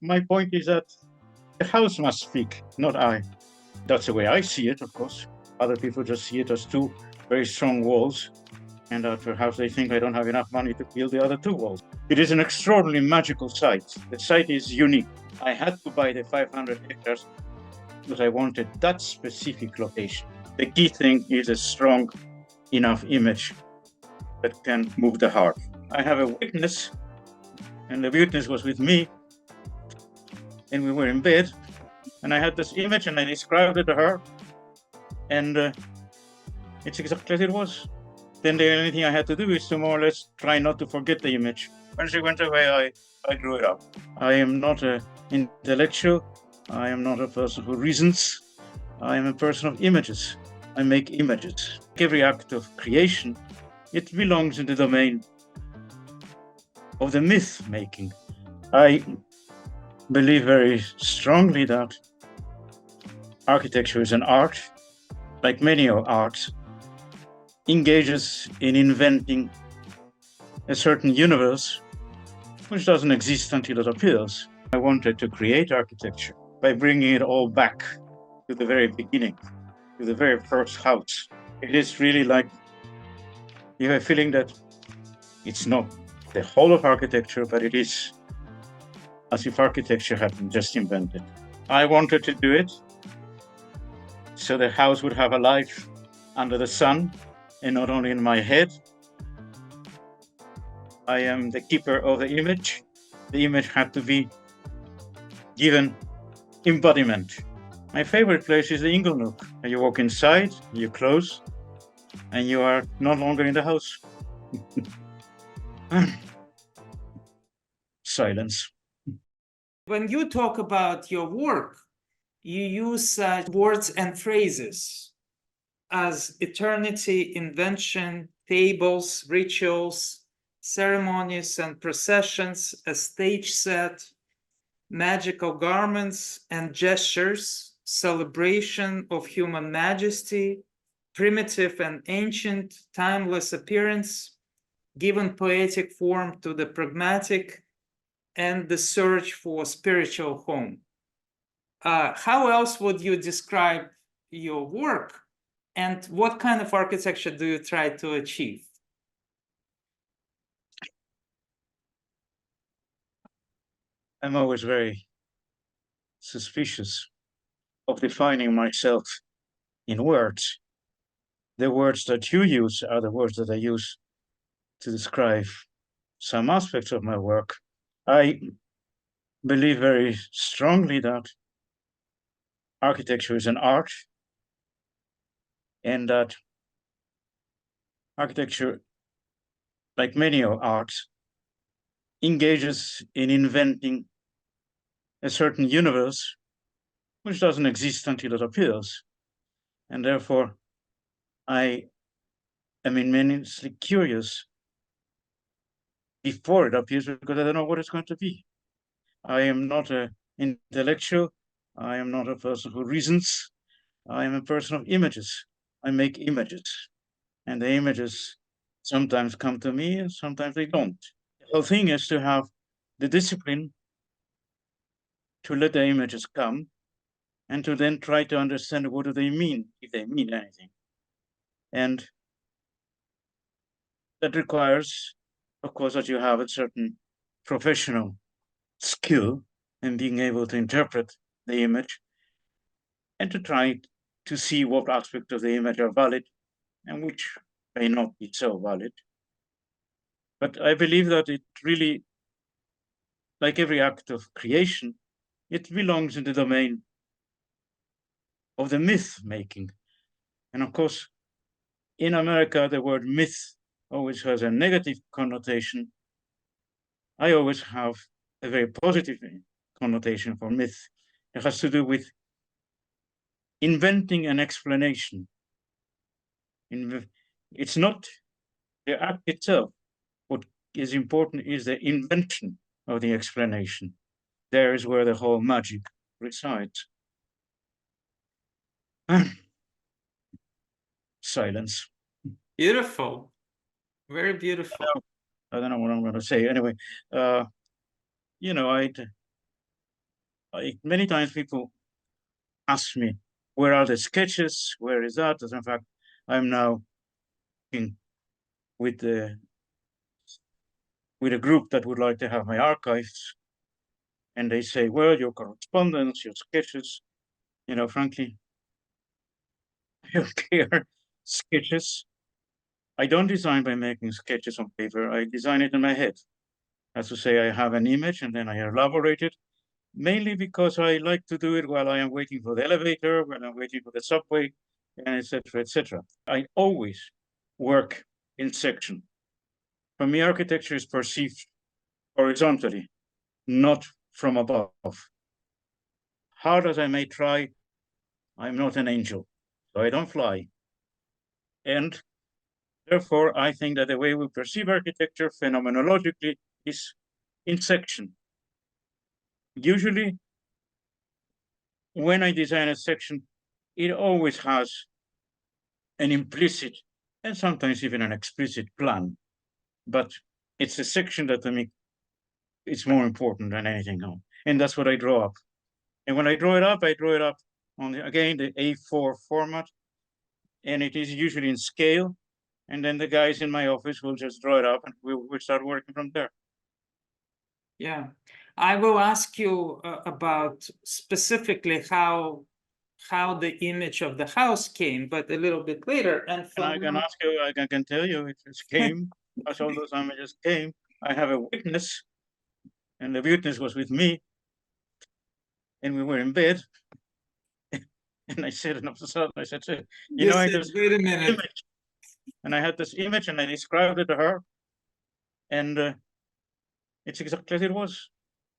My point is that the house must speak, not I. That's the way I see it, of course. Other people just see it as two very strong walls, and perhaps they think I don't have enough money to build the other two walls. It is an extraordinarily magical site. The site is unique. I had to buy the 500 hectares because I wanted that specific location. The key thing is a strong enough image that can move the heart. I have a witness, and the witness was with me, and we were in bed, and I had this image, and I described it to her, and it's exactly as it was. Then the only thing I had to do is to more or less try not to forget the image. When she went away, I drew it up. I am not an intellectual. I am not a person who reasons. I am a person of images. I make images. Every act of creation, it belongs in the domain of the myth making. I believe very strongly that architecture is an art, like many arts, engages in inventing a certain universe which doesn't exist until it appears. I wanted to create architecture by bringing it all back to the very beginning, to the very first house. It is really like you have a feeling that it's not the whole of architecture, but it is as if architecture had been just invented. I wanted to do it so the house would have a life under the sun, and not only in my head. I am the keeper of the image. The image had to be given embodiment. My favorite place is the Inglenook. You walk inside, you close, and you are no longer in the house. Silence. When you talk about your work, you use words and phrases as eternity, invention, fables, rituals, ceremonies and processions, a stage set, magical garments and gestures, celebration of human majesty, primitive and ancient, timeless appearance, given poetic form to the pragmatic, and the search for spiritual home. How else would you describe your work, and what kind of architecture do you try to achieve? I'm always very suspicious of defining myself in words. The words that you use are the words that I use to describe some aspects of my work. I believe very strongly that architecture is an art, and that architecture, like many arts, engages in inventing a certain universe which doesn't exist until it appears. And therefore, I am immensely curious before it appears because I don't know what it's going to be. I am not an intellectual. I am not a person who reasons. I am a person of images. I make images, and the images sometimes come to me and sometimes they don't. The whole thing is to have the discipline to let the images come and to then try to understand what do they mean, if they mean anything. And that requires, of course, that you have a certain professional skill in being able to interpret the image and to try to see what aspects of the image are valid and which may not be so valid. But I believe that it really, like every act of creation, it belongs in the domain of the myth making. And of course, in America, the word myth always has a negative connotation. I always have a very positive connotation for myth. It has to do with inventing an explanation. It's not the act itself. What is important is the invention of the explanation. There is where the whole magic resides. Silence. Beautiful. Very beautiful. I don't know what I'm going to say. Anyway, Many times people ask me, where are the sketches? Where is that? As in fact, I'm now working with a group that would like to have my archives. And they say, well, your correspondence, your sketches, frankly, I don't care. Sketches. I don't design by making sketches on paper. I design it in my head. That's to say, I have an image and then I elaborate it, mainly because I like to do it while I am waiting for the elevator, when I'm waiting for the subway, and etc., etc. I always work in section. For me, architecture is perceived horizontally, not from above. Hard as I may try, I'm not an angel, so I don't fly. And therefore, I think that the way we perceive architecture phenomenologically is in section. Usually, when I design a section, it always has an implicit and sometimes even an explicit plan. But it's a section that to me it's more important than anything else. And that's what I draw up. And when I draw it up on, again, the A4 format. And it is usually in scale. And then the guys in my office will just draw it up and we'll start working from there. Yeah, I will ask you about specifically how the image of the house came, but a little bit later. And I can ask you, I can tell you, it just came, as all those images came. I have a witness, and the witness was with me, and we were in bed. And I said, and all of a sudden I said, I just wait a minute. Image. And I had this image, and I described it to her, and it's exactly as it was.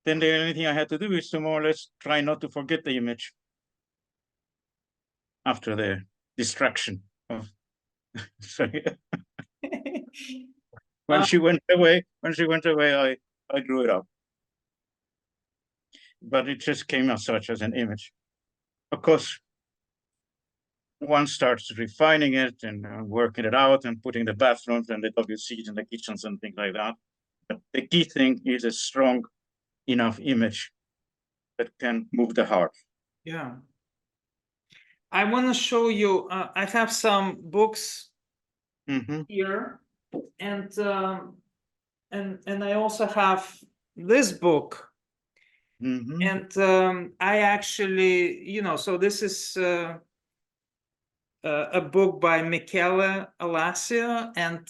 Then the only thing I had to do is to more or less try not to forget the image after the distraction of. Sorry. When she went away, I drew it up. But it just came as such as an image. Of course, one starts refining it and working it out and putting the bathrooms and the WCs and the kitchens and things like that. But the key thing is a strong enough image that can move the heart. Yeah. I want to show you, I have some books here, and I also have this book. And I actually, so this is a book by Michele Alassio, and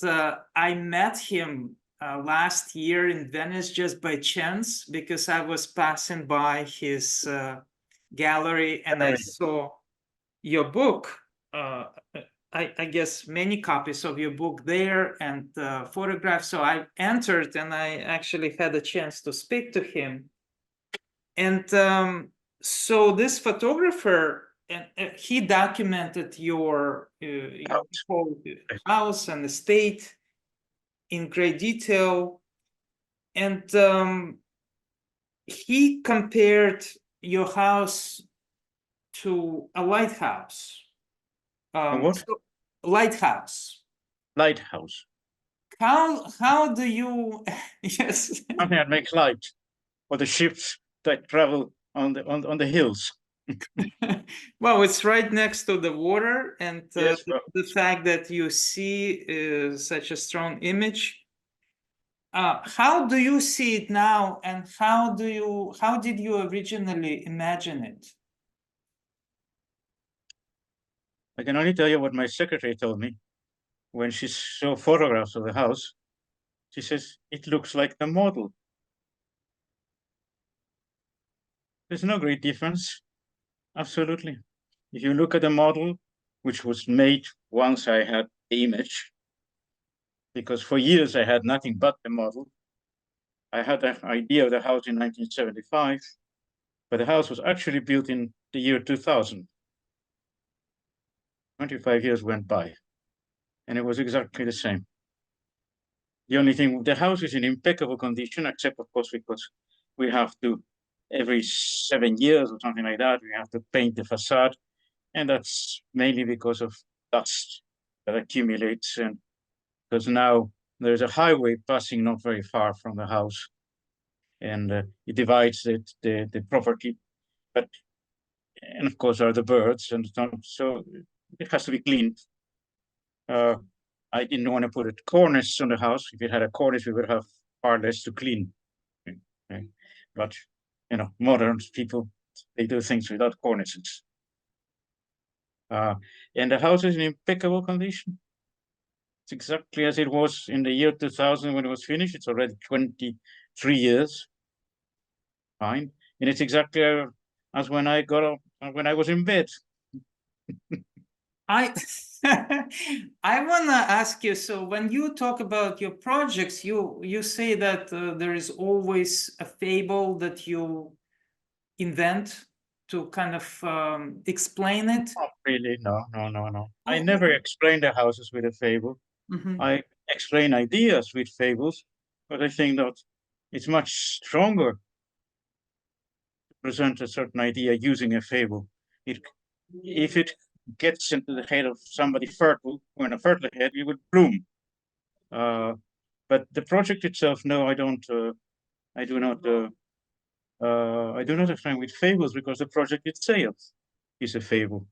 I met him last year in Venice just by chance because I was passing by his gallery and I saw your book. I guess many copies of your book there and photographs. So I entered and I actually had a chance to speak to him. And so this photographer, and he documented your house and estate in great detail. And he compared your house to a lighthouse. What? Lighthouse. Lighthouse. How do you? Yes. Something that makes light for the ships that travel on the hills. Well, it's right next to the water, and yes, the fact that you see such a strong image. How do you see it now, and how did you originally imagine it? I can only tell you what my secretary told me when she saw photographs of the house. She says, it looks like the model. There's no great difference. Absolutely. If you look at the model, which was made once I had the image, because for years I had nothing but the model. I had an idea of the house in 1975, but the house was actually built in the year 2000. 25 years went by, and it was exactly the same. The only thing, the house is in impeccable condition, except of course because we have to, every 7 years or something like that, we have to paint the facade. And that's mainly because of dust that accumulates. And because now there's a highway passing not very far from the house. And it divides the property but and of course there are the birds and so it has to be cleaned. I didn't want to put a cornice on the house. If it had a cornice, we would have far less to clean. Okay. But modern people, they do things without cornices. And the house is in impeccable condition. It's exactly as it was in the year 2000 when it was finished. It's already 23 years. Fine. And it's exactly as when I got up, when I was in bed. I I want to ask you, so when you talk about your projects, you say that there is always a fable that you invent to kind of explain it. Not really, no. I Oh. never explain the houses with a fable. Mhm. I explain ideas with fables, but I think that it's much stronger to present a certain idea using a fable. If it gets into the head of somebody fertile, when a fertile head, it would bloom. But the project itself, no, I don't. I do not. I do not explain with fables because the project itself is a fable.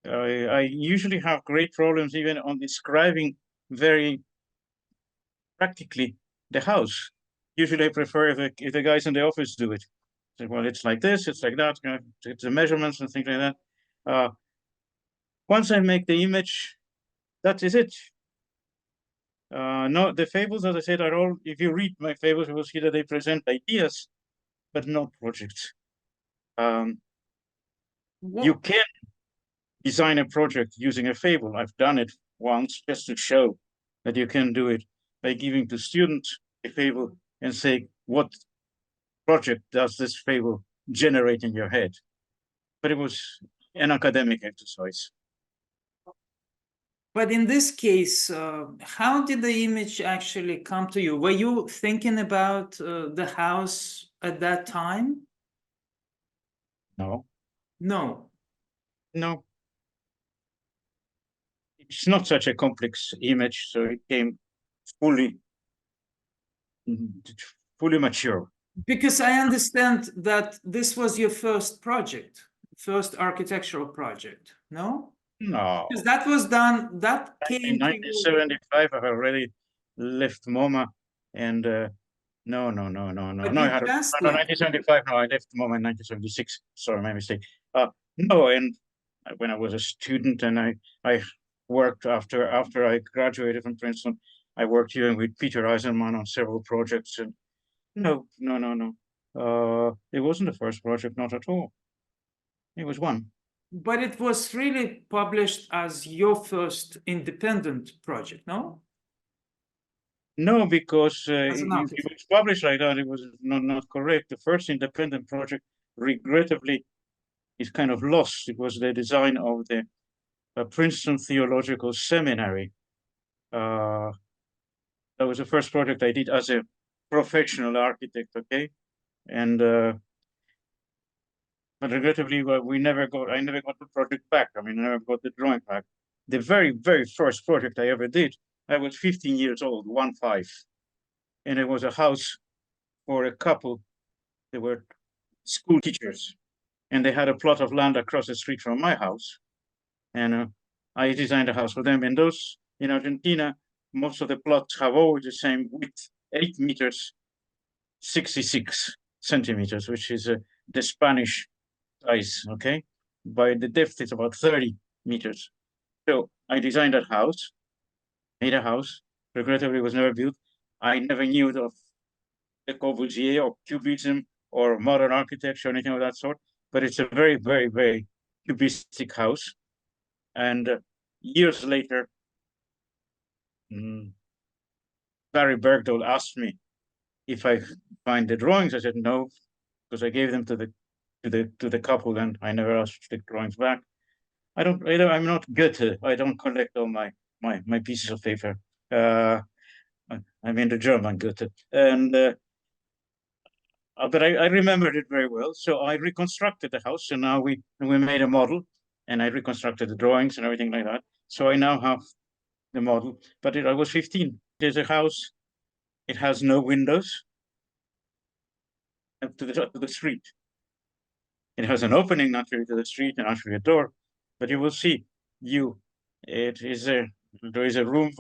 I usually have great problems even on describing very practically the house. Usually I prefer if the guys in the office do it. Say, well, it's like this, it's like that, it's the measurements and things like that. Once I make the image, that is it. No, the fables, as I said, are all, if you read my fables, you will see that they present ideas, but not projects. You can design a project using a fable. I've done it once just to show that you can do it by giving to students a fable and say, what project does this fable generate in your head? But it was an academic exercise. But in this case, how did the image actually come to you? Were you thinking about the house at that time? No. No. It's not such a complex image, so it came fully mature. Because I understand that this was your first project, first architectural project, no? No. Because that was done, that came In 1975, I already left MoMA, and no. But I had 1975. No, I left MoMA in 1976. Sorry, my mistake. No, and when I was a student, and I worked after I graduated from Princeton, I worked here with Peter Eisenman on several projects, and no. It wasn't the first project, not at all. It was one. But it was really published as your first independent project, no? No, because As an if it architect. was published like that, it was not correct. The first independent project, regrettably, is kind of lost. It was the design of the Princeton Theological Seminary. That was the first project I did as a professional architect, okay? And but regrettably, I never got the project back. I mean, I never got the drawing back. The very, very first project I ever did, I was 15 years old, 15. And it was a house for a couple. They were school teachers, and they had a plot of land across the street from my house. And I designed a house for them. And those in Argentina, most of the plots have always the same width, 8 meters, 66 centimeters, which is the Spanish size, okay? By the depth, it's about 30 meters. So I designed that house, made a house. Regrettably, it was never built. I never knew of Le Corbusier or Cubism or modern architecture or anything of that sort, but it's a very, very, very cubistic house. And years later, Barry Bergdahl asked me if I find the drawings. I said no, because I gave them to the couple, and I never asked the drawings back. I'm not Goethe. I don't collect all my pieces of paper. I mean the German Goethe, and but I remembered it very well. So I reconstructed the house, and now we made a model, and I reconstructed the drawings and everything like that. So I now have the model. But I was 15. There's a house. It has no windows up to the street. It has an opening naturally to the street and actually a door, but you will see there is a room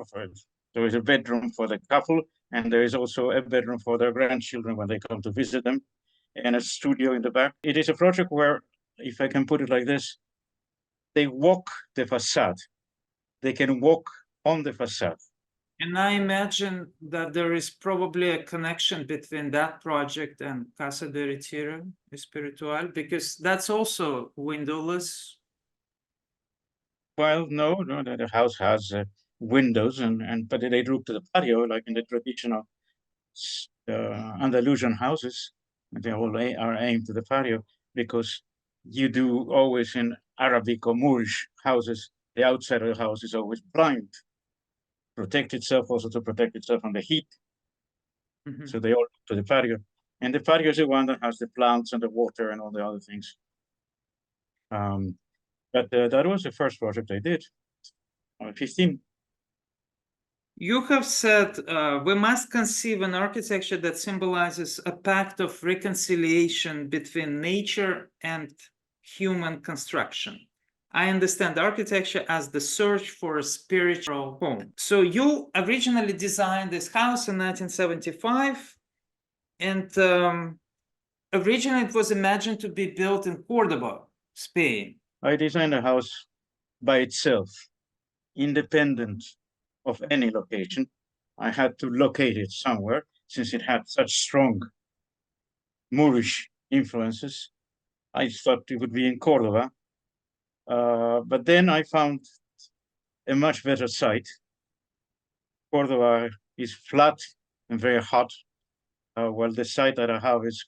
there is a bedroom for the couple, and there is also a bedroom for their grandchildren when they come to visit them, and a studio in the back. It is a project where, if I can put it like this, they walk the facade. They can walk on the facade. And I imagine that there is probably a connection between that project and Casa de Retiro Espiritual, because that's also windowless. Well, no, the house has windows, but they look to the patio like in the traditional Andalusian houses. They all are aimed to the patio, because you do always in Arabic or Moorish houses, the outside of the house is always blind, protect itself, also to protect itself from the heat. Mhm. So they all look to the patio, and the patio is the one that has the plants and the water and all the other things. But that was the first project I did. 15. You have said we must conceive an architecture that symbolizes a pact of reconciliation between nature and human construction. I understand architecture as the search for a spiritual home. So you originally designed this house in 1975, and originally it was imagined to be built in Cordoba, Spain. I designed a house by itself, independent of any location. I had to locate it somewhere since it had such strong Moorish influences. I thought it would be in Cordoba, but then I found a much better site. Cordoba is flat and very hot, while the site that I have is,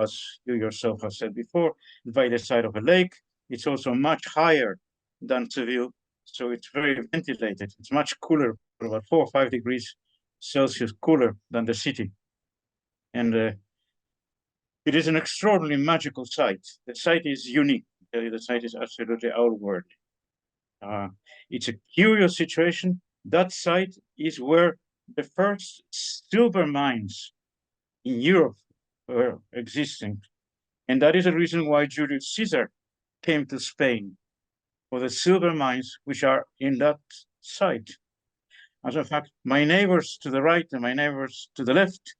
as you yourself have said before, by the side of a lake. It's also much higher than Seville, so it's very ventilated. It's much cooler, about 4 or 5 degrees Celsius cooler than the city. And it is an extraordinarily magical site. The site is unique. The site is absolutely outward. It's a curious situation. That site is where the first silver mines in Europe were existing. And that is the reason why Julius Caesar came to Spain, for the silver mines which are in that site. As a fact, my neighbors to the right and my neighbors to the left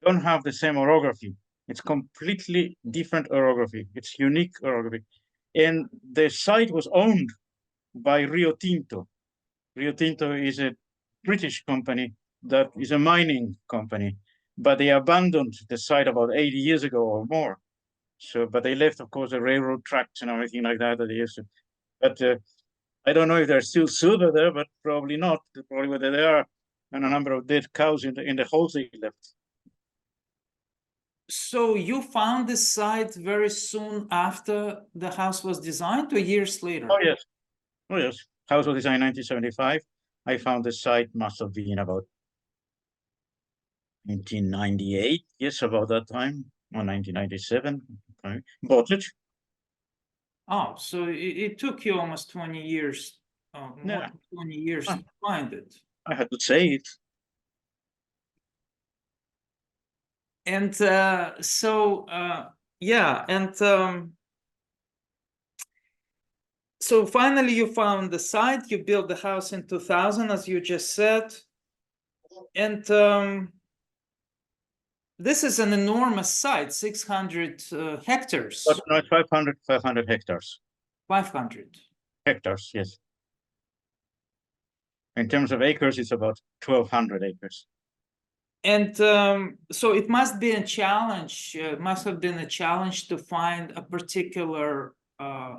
don't have the same orography. It's completely different orography. It's unique orography. And the site was owned by Rio Tinto. Rio Tinto is a British company that is a mining company, but they abandoned the site about 80 years ago or more. So, but they left, of course, the railroad tracks and everything like that they used to. But I don't know if there's still silver there, but probably not. Probably whether there are, and a number of dead cows in the holes they left. So you found this site very soon after the house was designed, or years later? Oh yes, oh yes. House was designed 1975. I found the site must have been about 1998. Yes, about that time, or 1997. Bought it. Oh, so it took you almost 20 years, more Yeah. than 20 years to find it. I had to say it. And yeah, and so finally you found the site, you built the house in 2000, as you just said. And this is an enormous site, 600 hectares. But no, it's 500 hectares. 500 hectares, yes. In terms of acres, it's about 1,200 acres. And so it must be a challenge, must have been a challenge to find a particular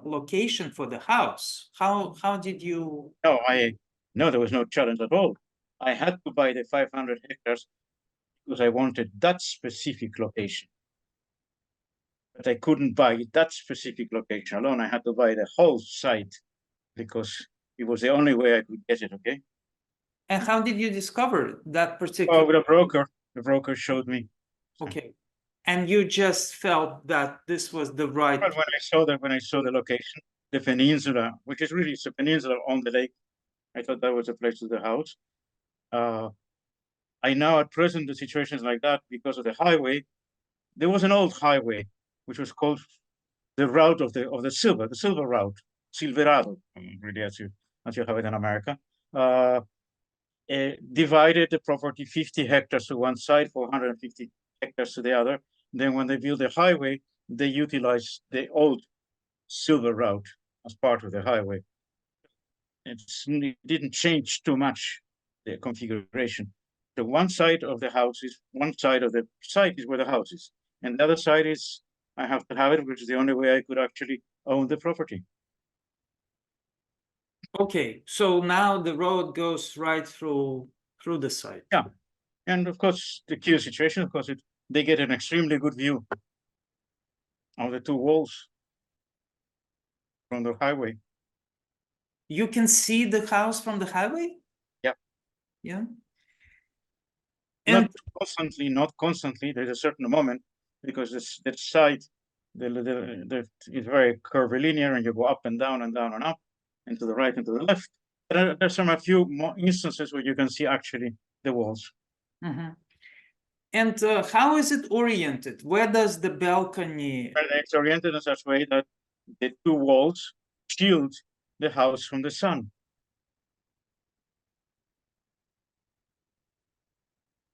location for the house. How did you? No, there was no challenge at all. I had to buy the 500 hectares because I wanted that specific location. But I couldn't buy that specific location alone. I had to buy the whole site because it was the only way I could get it, okay? And how did you discover that particular? Oh, with a broker. The broker showed me. Okay. And you just felt that this was the right. Well, when I saw the location, the peninsula, which is really it's a peninsula on the lake, I thought that was a place to the house. I know at present the situations like that because of the highway. There was an old highway which was called the route of the silver route, silverado, really, as you have it in America. Divided the property 50 hectares to one side, 450 hectares to the other. Then when they built the highway, they utilized the old silver route as part of the highway. It didn't change too much the configuration. The one side of the house is one side of the site is where the house is, and the other side is I have to have it, which is the only way I could actually own the property. Okay, so now the road goes right through the site. Yeah, and of course the key situation, of course, they get an extremely good view of the two walls from the highway. You can see the house from the highway? Yeah. Yeah. And Not constantly. There's a certain moment because that side, it's very curvilinear, and you go up and down and down and up, and to the right and to the left. There's a few more instances where you can see actually the walls. Mhm. And how is it oriented? Where does the balcony? And it's oriented in such a way that the two walls shield the house from the sun.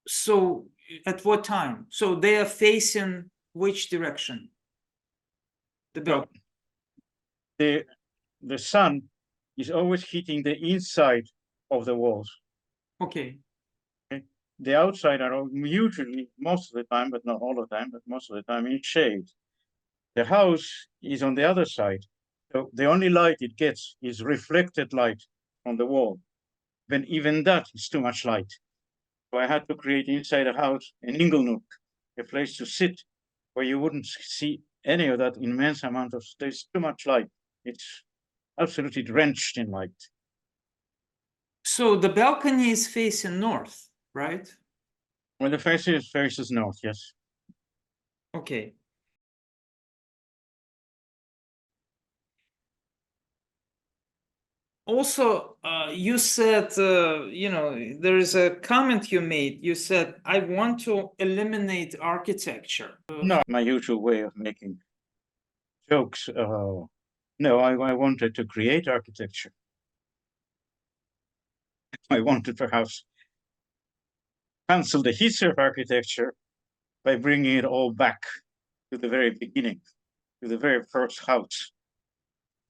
So at what time? So they are facing which direction? The Well, balcony. the sun is always hitting the inside of the walls. Okay. The outside are usually, most of the time, but not all the time, but most of the time, in shade. The house is on the other side. So the only light it gets is reflected light on the wall. Then even that is too much light. So I had to create inside the house an ingle nook, a place to sit where you wouldn't see any of that immense amount of, there's too much light. It's absolutely drenched in light. So the balcony is facing north, right? Well, the faces north, yes. Okay. Also, you said, there is a comment you made. You said, I want to eliminate architecture. Not my usual way of making jokes. No, I wanted to create architecture. I wanted perhaps cancel the history of architecture by bringing it all back to the very beginning, to the very first house.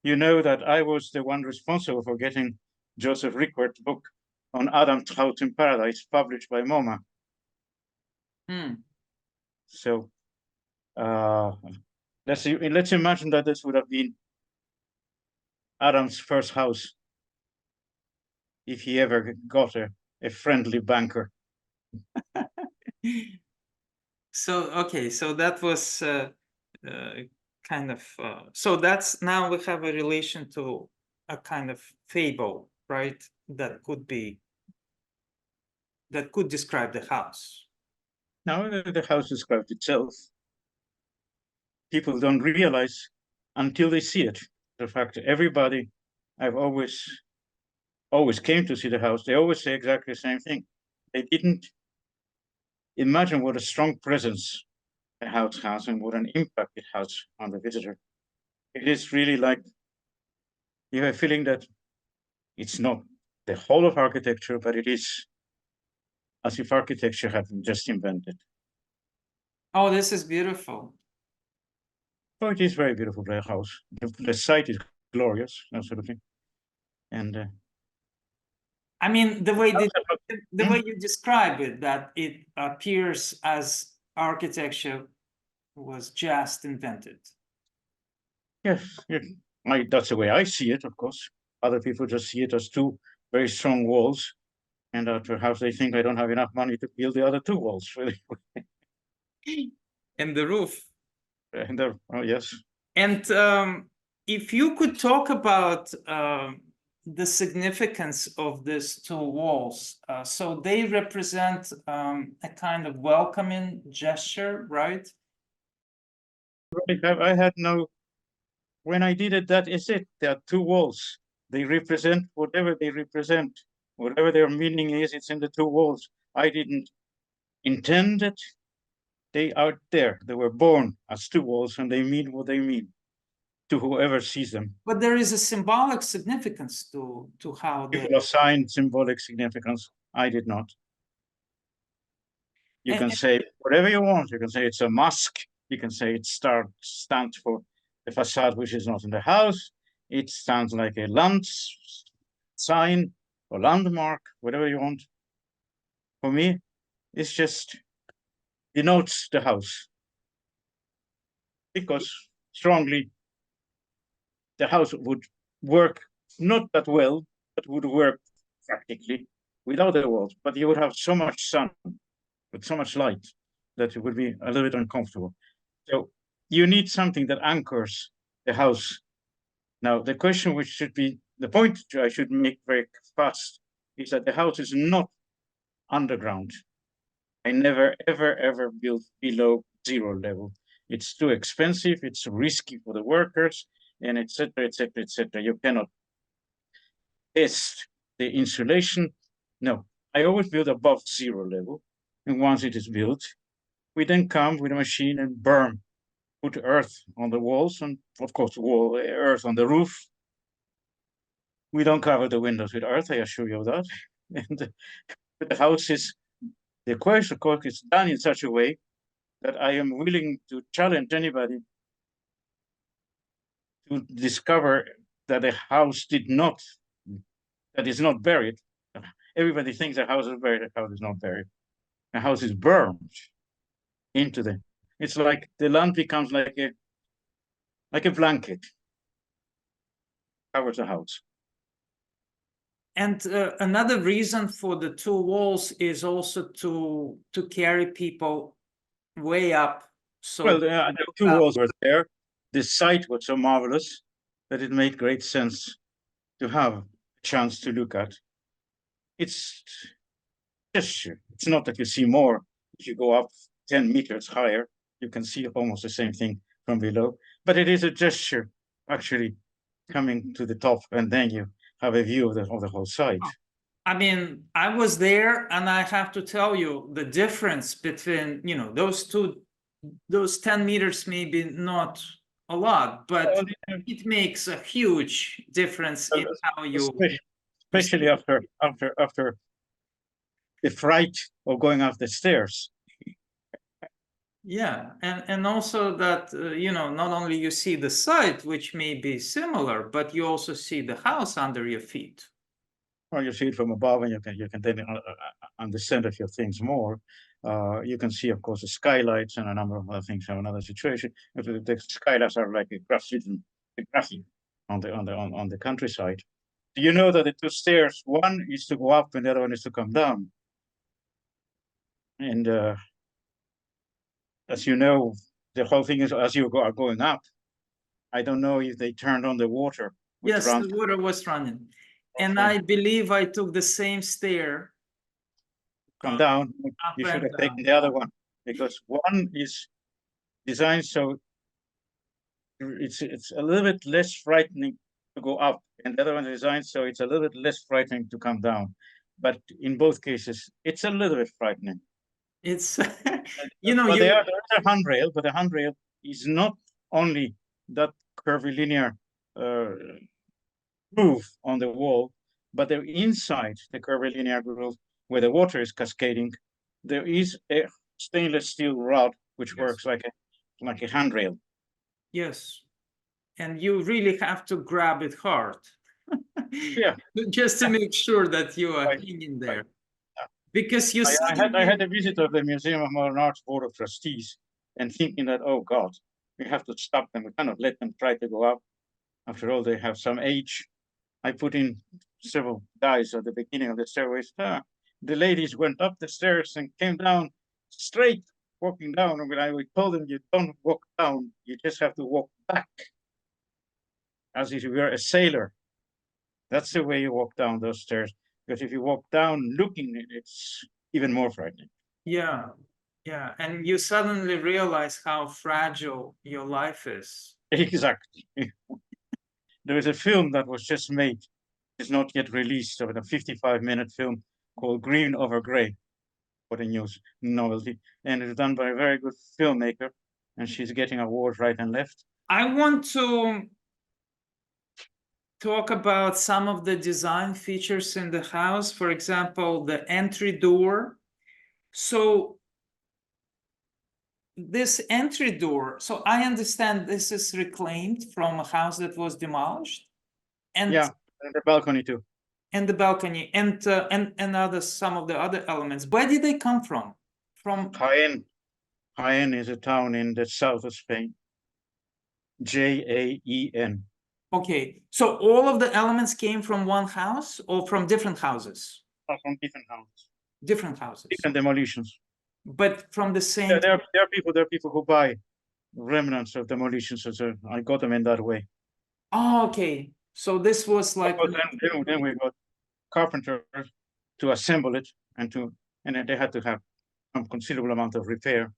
You know that I was the one responsible for getting Joseph Rykwert book on Adam's House in Paradise, published by MoMA. So let's imagine that this would have been Adam's first house if he ever got a friendly banker. So, okay, so that was kind of, so that's now we have a relation to a kind of fable, right? That could describe the house. Now the house describes itself. People don't realize until they see it. The fact everybody I've always came to see the house, they always say exactly the same thing. They didn't imagine what a strong presence a house has and what an impact it has on the visitor. It is really like you have a feeling that it's not the whole of architecture, but it is as if architecture had been just invented. Oh, this is beautiful. Oh, it is very beautiful, the house. The site is glorious, absolutely. And I mean, the way you describe it, that it appears as architecture was just invented. yes, that's the way I see it, of course. Other people just see it as two very strong walls, and perhaps they think I don't have enough money to build the other two walls, really. And the roof. And oh, yes. And if you could talk about the significance of these two walls, so they represent a kind of welcoming gesture, right? I had no, when I did it, that is it. There are two walls. They represent whatever they represent, whatever their meaning is, it's in the two walls. I didn't intend it. They are there. They were born as two walls, and they mean what they mean. to whoever sees them. But there is a symbolic significance to how they. People assign symbolic significance. I did not. You can say whatever you want. You can say it's a mosque. You can say it stands for the facade, which is not in the house. It stands like a land sign or landmark, whatever you want. For me, it's just denotes the house. Because strongly, the house would work not that well, but would work practically without the walls. But you would have so much sun with so much light that it would be a little bit uncomfortable. So you need something that anchors the house. Now, the question which should be, the point I should make very fast is that the house is not underground. I never, ever, ever built below zero level. It's too expensive, it's risky for the workers, and etc., etc., etc. You cannot test the insulation. No, I always build above zero level. And once it is built, we then come with a machine and burn, put earth on the walls and of course earth on the roof. We don't cover the windows with earth, I assure you of that. And the house is, the question of course is done in such a way that I am willing to challenge anybody to discover that a house that is not buried. Everybody thinks a house is buried, a house is not buried. A house is burned into the, it's like the land becomes like a blanket, covers the house. And another reason for the two walls is also to carry people way up. So well, the two walls were there. The site was so marvelous that it made great sense to have a chance to look at. It's gesture. It's not that you see more. If you go up 10 meters higher, you can see almost the same thing from below. But it is a gesture, actually, coming to the top, and then you have a view of the whole site. I mean, I was there, and I have to tell you the difference between, you know, those 10 meters, maybe not a lot, but it makes a huge difference in how you, especially after the fright of going up the stairs. Yeah, and also that you know, not only you see the site, which may be similar, but you also see the house under your feet. Or you see it from above, and you can then understand a few things more. You can see, of course, the skylights and a number of other things from another situation. The skylights are like a graphic on the countryside. Do you know that the two stairs, one is to go up and the other one is to come down? And as you know, the whole thing is as you are going up. I don't know if they turned on the water. Yes, the water was running. And I believe I took the same stair. Come down, you should have taken the other one, because one is designed so it's a little bit less frightening to go up, and the other one is designed so it's a little bit less frightening to come down. But in both cases, it's a little bit frightening. It's, you know, but there's a handrail, but the handrail is not only that curvilinear groove on the wall, but there inside the curvilinear groove where the water is cascading, there is a stainless steel rod which works like a handrail. Yes, and you really have to grab it hard. Yeah, just to make sure that you are hanging there. Because you I had a visit of the Museum of Modern Art's Board of Trustees, and thinking that, oh God, we have to stop them. We cannot let them try to go up. After all, they have some age. I put in several guys at the beginning of the stairways. The ladies went up the stairs and came down straight, walking down. And when I told them, you don't walk down, you just have to walk back, as if you were a sailor. That's the way you walk down those stairs. Because if you walk down looking, it's even more frightening. Yeah, yeah. And you suddenly realize how fragile your life is. Exactly. There is a film that was just made. It's not yet released, of a 55-minute film called Green Over Gray. What a news novelty. And it's done by a very good filmmaker. And she's getting awards right and left. I want to talk about some of the design features in the house? For example, the entry door. So this entry door, so I understand this is reclaimed from a house that was demolished, and Yeah, and the balcony too. and the balcony and other some of the other elements. Where did they come from? From Jaen. Jaen is a town in the south of Spain. Jaen. okay, so all of the elements came from one house or from different houses? From different houses, Different houses, different demolitions. but from the same. There are people who buy remnants of demolitions. So I got them in that way. Oh, okay. So this was like. But then we got carpenters to assemble it and then they had to have some considerable amount of repair.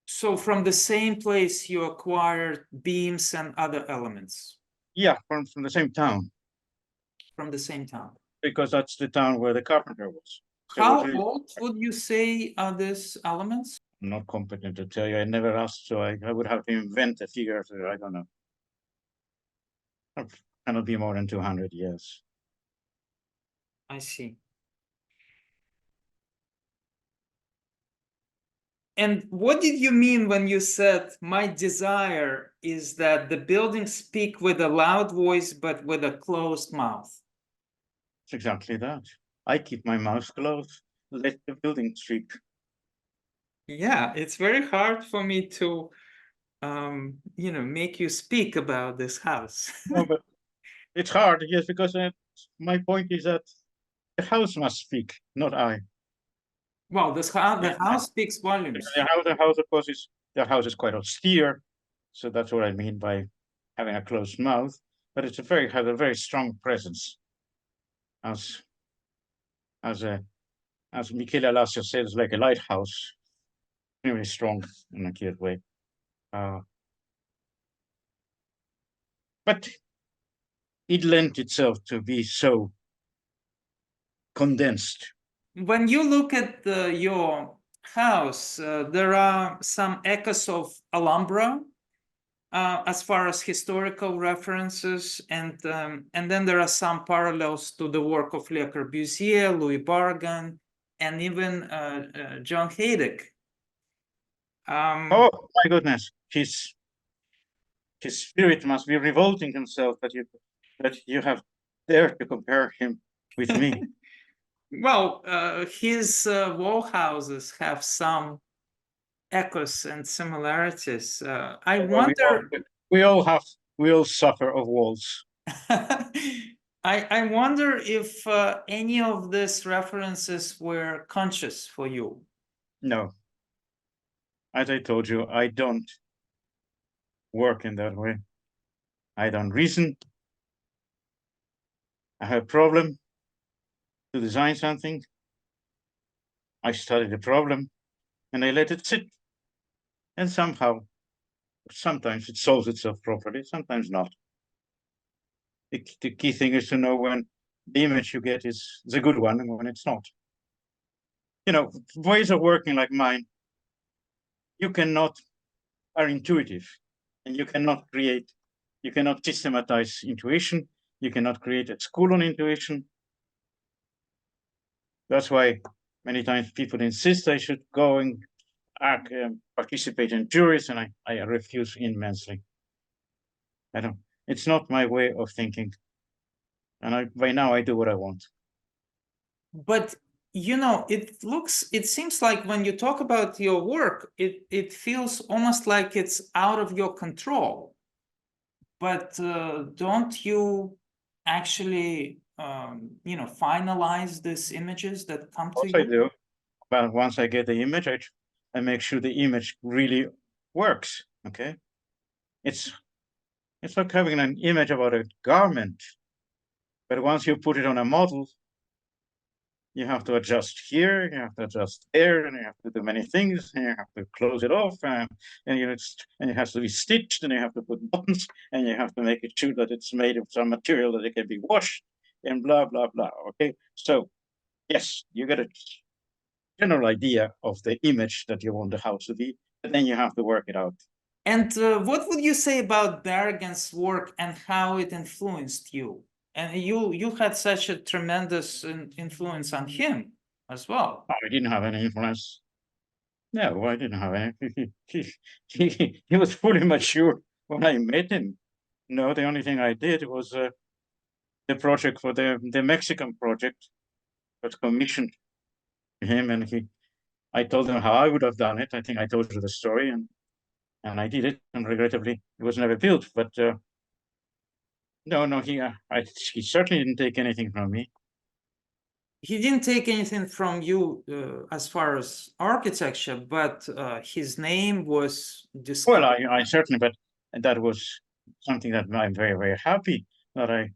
So from the same place you acquired beams and other elements Yeah, from the same town, from the same town. because that's the town where the carpenter was. So it was How really old would you say are these elements? I'm not competent to tell you. I never asked, so I would have to invent a figure. So I don't know. It cannot be more than 200 years. I see. And what did you mean when you said my desire is that the buildings speak with a loud voice but with a closed mouth? It's exactly that. I keep my mouth closed, let the building speak. Yeah, it's very hard for me to make you speak about this house. No, but it's hard, yes, because my point is that the house must speak, not I. Well, the house speaks volumes. The house, of course, the house is quite austere, so that's what I mean by having a closed mouth. But has a very strong presence, as as Michele Alassio says, like a lighthouse, very strong in a clear way. But it lent itself to be so condensed. When you look at your house, there are some echoes of Alhambra as far as historical references, and then there are some parallels to the work of Le Corbusier, Louis Barragan, and even John Haiduk. Oh my goodness, his spirit must be revolting himself that you have dared to compare him with me. Well, his wall houses have some echoes and similarities. I wonder. We all suffer of walls. I wonder if any of these references were conscious for you. No. As I told you, I don't work in that way. I don't reason. I have a problem to design something. I study the problem and I let it sit. And sometimes it solves itself properly, sometimes not. The key thing is to know when the image you get is the good one and when it's not. Ways of working like mine, are intuitive, and you cannot systematize intuition. You cannot create a school on intuition. That's why many times people insist I should go and participate in juries, and I refuse immensely. It's not my way of thinking. And by now I do what I want. But it seems like when you talk about your work, it feels almost like it's out of your control. But don't you actually finalize these images that come to you? I do. But once I get the image, I make sure the image really works. Okay. It's like having an image about a garment. But once you put it on a model, you have to adjust here, you have to adjust there, and you have to do many things, and you have to close it off, and it has to be stitched, and you have to put buttons, and you have to make it sure that it's made of some material that it can be washed, and blah, blah, blah. Okay. So yes, you get a general idea of the image that you want the house to be, but then you have to work it out. And what would you say about Barragan's work and how it influenced you? And you had such a tremendous influence on him as well. I didn't have any influence. No, I didn't have any. He was fully mature when I met him. No, the only thing I did was the project for the Mexican project was commissioned to him, and I told him how I would have done it. I think I told you the story, and I did it, and regrettably, it was never built. But no, he certainly didn't take anything from me. He didn't take anything from you as far as architecture, but his name was Well, discovered. I certainly, but that was something that I'm very, very happy that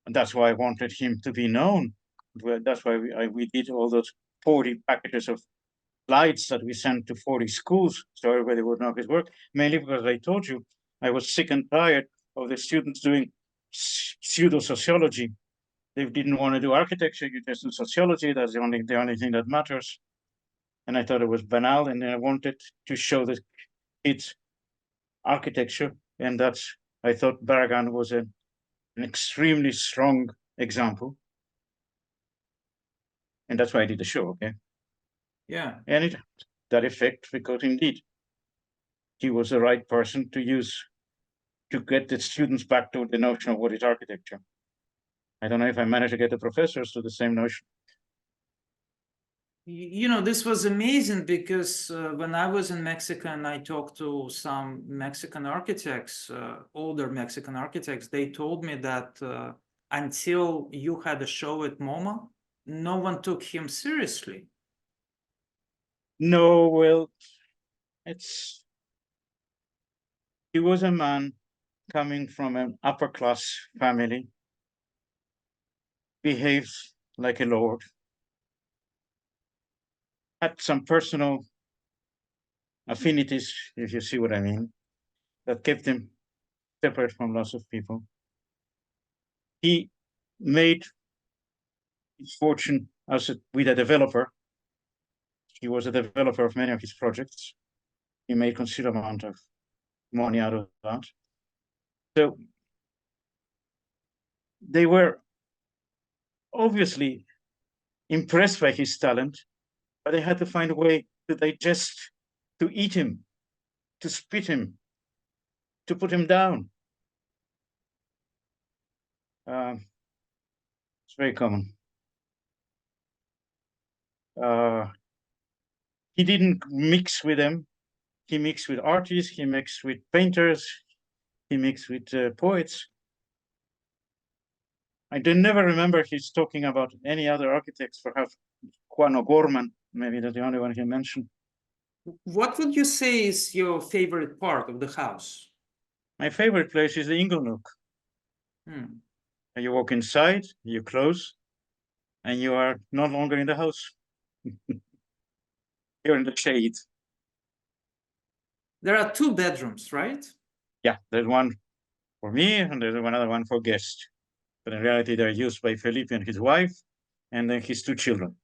that's why I wanted him to be known. That's why we did all those 40 packages of slides that we sent to 40 schools so everybody would know his work, mainly because I told you I was sick and tired of the students doing pseudo-sociology. They didn't want to do architecture, you just do sociology, that's the only thing that matters. And I thought it was banal, and I wanted to show the kids architecture, and I thought Barragan was an extremely strong example. And that's why I did the show, okay? Yeah. And it had that effect because indeed he was the right person to use to get the students back to the notion of what is architecture. I don't know if I managed to get the professors to the same notion. You know, this was amazing because when I was in Mexico and I talked to some Mexican architects, older Mexican architects, they told me that until you had a show at MoMA, no one took him seriously. No, well, he was a man coming from an upper class family, behaved like a lord, had some personal affinities, if you see what I mean, that kept him separate from lots of people. He made his fortune with a developer. He was a developer of many of his projects. He made considerable amount of money out of that. So they were obviously impressed by his talent, but they had to find a way to digest, to eat him, to spit him, to put him down. It's very common. He didn't mix with them. He mixed with artists, he mixed with painters, he mixed with poets. I never remember he's talking about any other architects, perhaps Juan O'Gorman, maybe that's the only one he mentioned. What would you say is your favorite part of the house? My favorite place is the Inglenook. Hmm. And you walk inside, you close, and you are no longer in the house. You're in the shade. There are 2 bedrooms, right? Yeah, there's one for me, and there's another one for guests. But in reality, they're used by Felipe and his wife, and then his 2 children.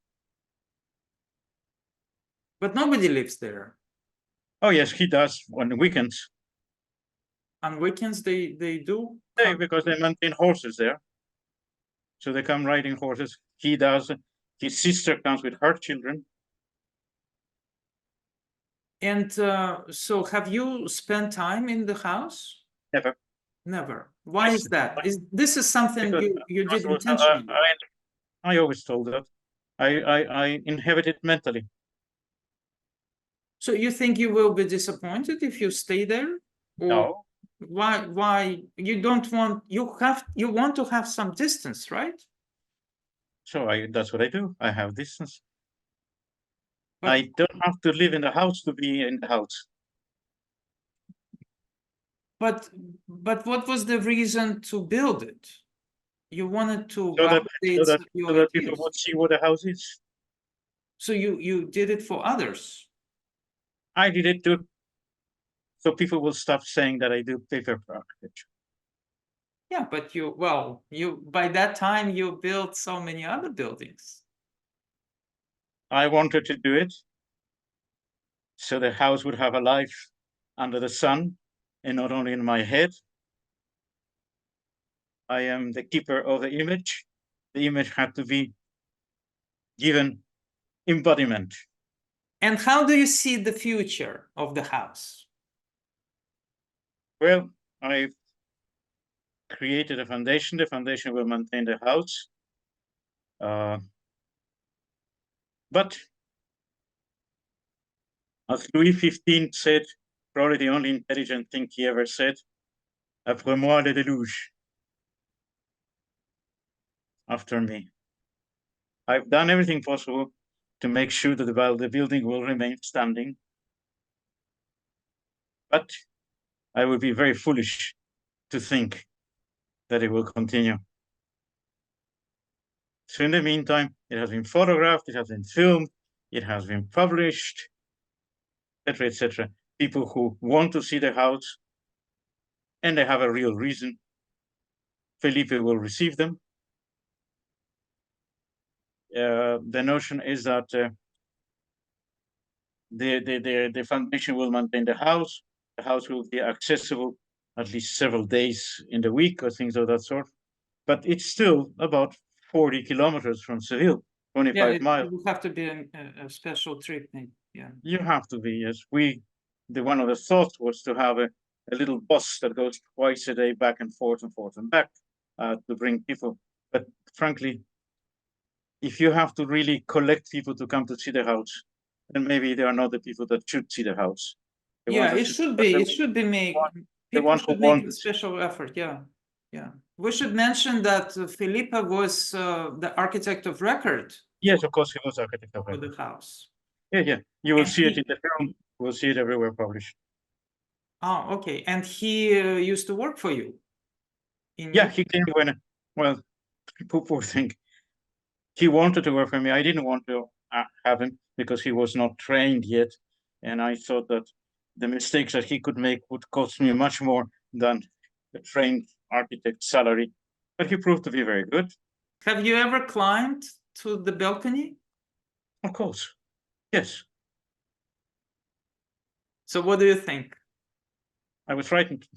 But nobody lives there. Oh, yes, he does on the weekends. On weekends, they do? Yeah, because they maintain horses there. So they come riding horses. He does. His sister comes with her children. And so have you spent time in the house? Never. Never. Why is that? This is something you did Because intentionally? I always told that. I inherit it mentally. So you think you will be disappointed if you stay there? Or No. why you don't want, you want to have some distance, right? So that's what I do. I have distance. But- I don't have to live in the house to be in the house. But what was the reason to build it? You wanted to So that validate your people ideas. would see what a house is. So you did it for others. I did it too. So people will stop saying that I do paper architecture. Yeah, but you by that time you built so many other buildings. I wanted to do it so the house would have a life. under the sun, and not only in my head. I am the keeper of the image. The image had to be given embodiment. And how do you see the future of the house? Well, I've created a foundation. The foundation will maintain the house. But as Louis XV said, probably the only intelligent thing he ever said, après moi le déluge. After me. I've done everything possible to make sure that the building will remain standing. But I would be very foolish to think that it will continue. So in the meantime, it has been photographed, it has been filmed, it has been published, etc., etc. People who want to see the house and they have a real reason, Felipe will receive them. The notion is that the foundation will maintain the house. The house will be accessible at least several days in the week or things of that sort. But it's still about 40 kilometers from Seville, 25 miles. It will have to be a special treatment. Yeah. You have to be, yes. One of the thoughts was to have a little bus that goes twice a day back and forth and back to bring people. But frankly, if you have to really collect people to come to see the house, then maybe they are not the people that should see the house. It should be made. People should make a special effort. Yeah. We should mention that Felipe was the architect of record. Yes, of course, he was architect of record for the house. Yeah. You will see it in the film. You will see it everywhere published. Oh, okay. And he used to work for you. Yeah, he came when, well, poor thing. He wanted to work for me. I didn't want to have him because he was not trained yet. And I thought that the mistakes that he could make would cost me much more than a trained architect's salary. But he proved to be very good. Have you ever climbed to the balcony? Of course, yes. So what do you think? I was frightened.